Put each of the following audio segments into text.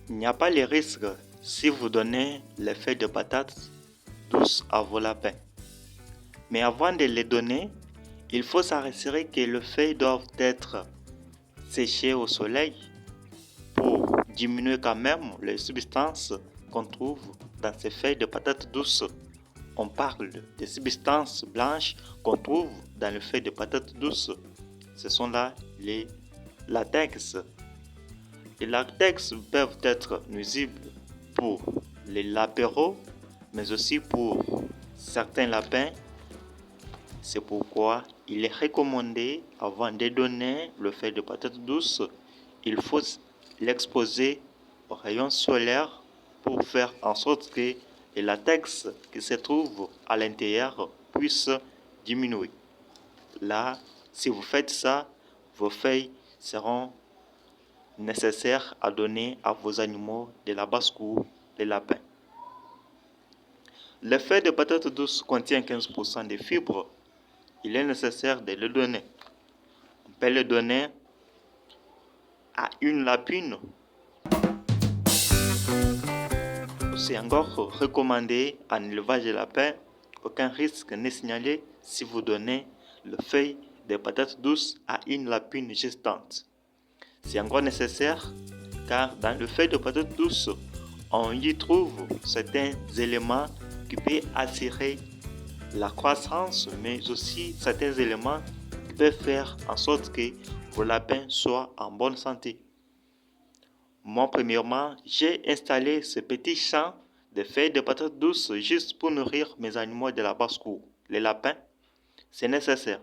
Il n'y a pas les risques si vous donnez les feuilles de patates douces à vos lapins. Mais avant de les donner, il faut s'assurer que les feuilles doivent être séchées au soleil pour diminuer quand même les substances qu'on trouve dans ces feuilles de patates douces. On parle des substances blanches qu'on trouve dans les feuilles de patates douces. Ce sont là les latex. Les latex peuvent être nuisibles pour les lapéraux, mais aussi pour certains lapins. C'est pourquoi il est recommandé, avant de donner le feuille de patate douce, il faut l'exposer aux rayons solaires pour faire en sorte que le latex qui se trouve à l'intérieur puisse diminuer. Là, si vous faites ça, vos feuilles seront nécessaires à donner à vos animaux de la basse-cour, les lapins. Le feuille de patate douce contient 15% de fibres. Il est nécessaire de le donner. On peut le donner à une lapine. C'est encore recommandé en élevage de lapins. Aucun risque n'est signalé si vous donnez le feuille de patates douces à une lapine gestante. C'est encore nécessaire car dans le feuille de patates douces, on y trouve certains éléments qui peuvent assurer la croissance, mais aussi certains éléments qui peuvent faire en sorte que vos lapins soient en bonne santé. Moi, premièrement, j'ai installé ce petit champ de feuilles de patates douces juste pour nourrir mes animaux de la basse-cour. Les lapins, c'est nécessaire.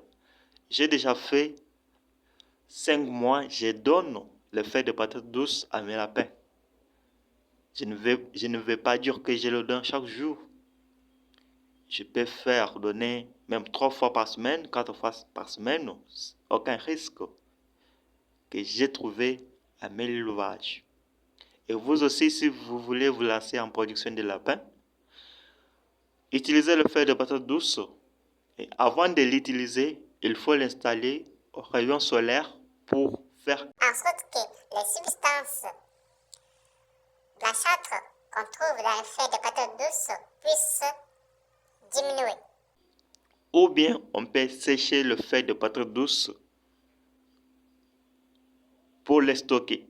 J'ai déjà fait 5 mois, je donne les feuilles de patates douces à mes lapins. Je ne vais pas dire que je le donne chaque jour. Je peux faire donner même 3 fois par semaine, 4 fois par semaine, aucun risque que j'ai trouvé à mes élevages. Et vous aussi, si vous voulez vous lancer en production de lapins, utilisez le feuille de patate douce. Et avant de l'utiliser, il faut l'installer au rayon solaire pour faire en sorte que les substances blanchâtres qu'on trouve dans les feuilles de patate douce puissent diminuer. Ou bien on peut sécher le feuille de patate douce pour les stocker.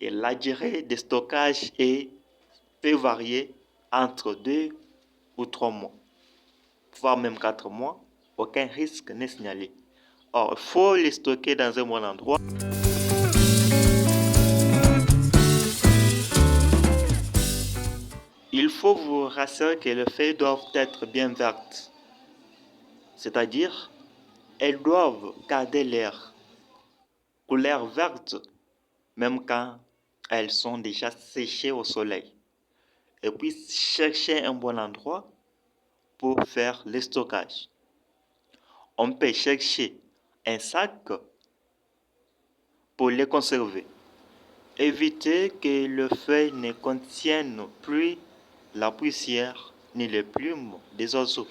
Et la durée de stockage peut varier entre 2 ou 3 mois, voire même 4 mois. Aucun risque n'est signalé. Or, il faut les stocker dans un bon endroit. Il faut vous rassurer que les feuilles doivent être bien vertes. C'est-à-dire, elles doivent garder leur couleur verte, même quand elles sont déjà séchées au soleil. Et puis, chercher un bon endroit pour faire le stockage. On peut chercher un sac pour les conserver. Évitez que les feuilles ne contiennent plus la poussière ni les plumes des oiseaux.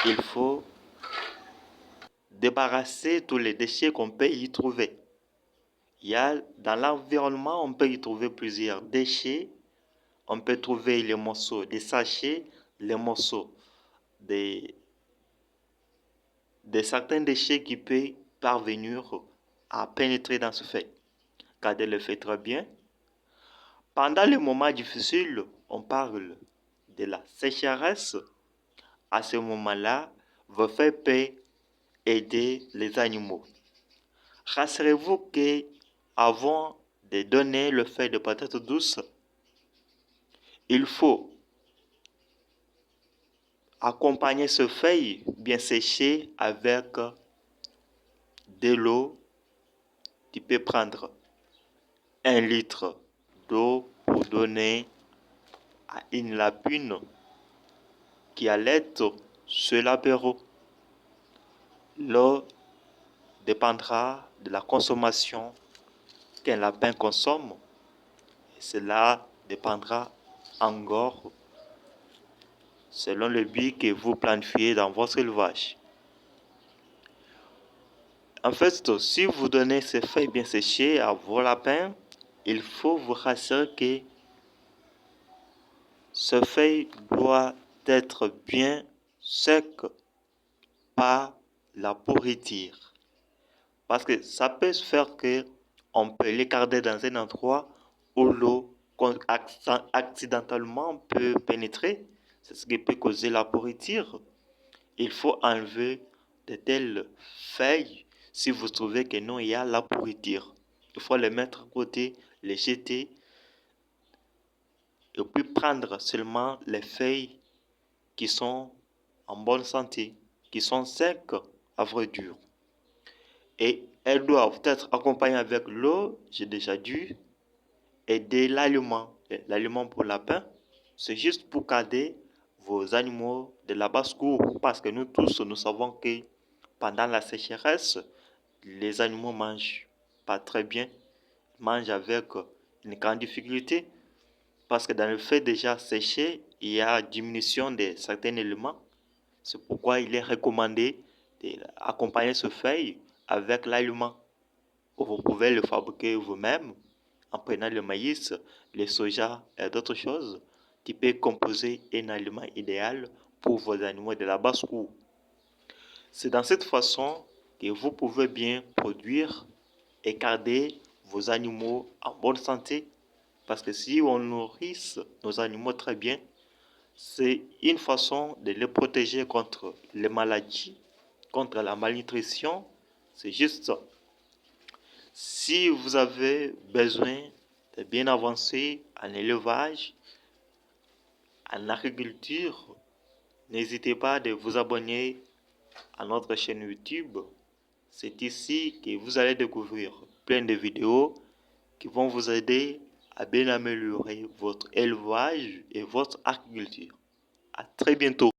Il faut débarrasser tous les déchets qu'on peut y trouver. Dans l'environnement, on peut y trouver plusieurs déchets. On peut trouver les morceaux des sachets, les morceaux de certains déchets qui peuvent parvenir à pénétrer dans ce feuille. Gardez le feuille très bien. Pendant les moments difficiles, on parle de la sécheresse. À ce moment-là, vos feuilles peuvent aider les animaux. Rassurez-vous que avant de donner le feuille de patate douce, il faut accompagner ce feuille bien séché avec de l'eau. Tu peux prendre 1 litre d'eau pour donner à une lapine qui allait sur l'apéro. L'eau dépendra de la consommation qu'un lapin consomme. Et cela dépendra encore selon le but que vous planifiez dans votre élevage. En fait, si vous donnez ces feuilles bien séchées à vos lapins, il faut vous rassurer que ce feuille doit être bien sec, pas la pourriture. Parce que ça peut se faire que on peut les garder dans un endroit où l'eau accidentellement peut pénétrer. C'est ce qui peut causer la pourriture. Il faut enlever de telles feuilles si vous trouvez que non, il y a la pourriture. Il faut les mettre à côté, les jeter et puis prendre seulement les feuilles qui sont en bonne santé, qui sont secs à vrai dire. Et elles doivent être accompagnées avec l'eau, j'ai déjà dit, et de l'aliment. L'aliment pour lapin, c'est juste pour garder vos animaux de la basse-cour. Parce que nous tous, nous savons que pendant la sécheresse, les animaux mangent pas très bien, mangent avec une grande difficulté. Parce que dans le fait déjà séché, il y a diminution de certains éléments. C'est pourquoi il est recommandé d'accompagner ce feuille avec l'aliment. Vous pouvez le fabriquer vous-même en prenant le maïs, le soja et d'autres choses qui peuvent composer un aliment idéal pour vos animaux de la basse-cour. C'est dans cette façon que vous pouvez bien produire et garder vos animaux en bonne santé. Parce que si on nourrit nos animaux très bien, c'est une façon de les protéger contre les maladies, contre la malnutrition. C'est juste ça. Si vous avez besoin de bien avancer en élevage, en agriculture, n'hésitez pas de vous abonner à notre chaîne YouTube. C'est ici que vous allez découvrir plein de vidéos qui vont vous aider à bien améliorer votre élevage et votre agriculture. À très bientôt.